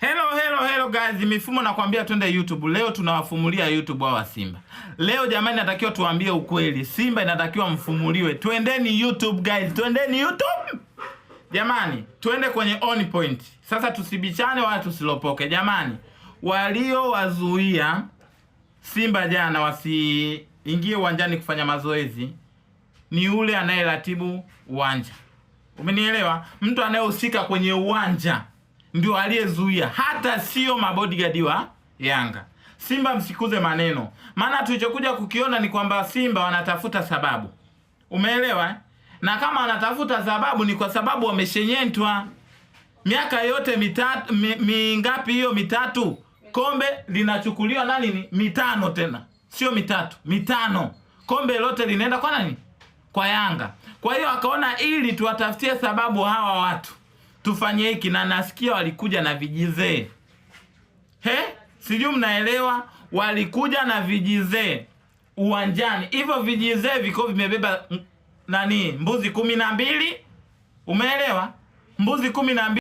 Hello guys, mifumo nakwambia twende YouTube. Leo tunawafumulia YouTube hawa Simba. Leo jamani natakiwa tuambie ukweli. Simba inatakiwa mfumuliwe. Twendeni YouTube guys, twendeni YouTube. Jamani, twende kwenye on point. Sasa tusibichane wala tusilopoke. Jamani, walio wazuia Simba jana wasiingie uwanjani kufanya mazoezi ni ule anayeratibu uwanja. Umenielewa? Mtu anayehusika kwenye uwanja ndio aliyezuia, hata sio mabodyguard wa Yanga. Simba msikuze maneno. Maana tulichokuja kukiona ni kwamba Simba wanatafuta sababu. Umeelewa? Na kama wanatafuta sababu ni kwa sababu wameshenyentwa. Miaka yote mitatu mingapi hiyo? Mitatu. Kombe linachukuliwa na nini? Mitano tena. Sio mitatu, mitano. Kombe lote linaenda kwa nani? Kwa Yanga. Kwa hiyo akaona ili tuwatafutie sababu hawa watu, tufanye hiki, na nasikia walikuja na vijizee. Sijui mnaelewa, walikuja na vijizee uwanjani. Hivyo vijizee viko vimebeba nani? Mbuzi 12. Umeelewa? Mbuzi 12.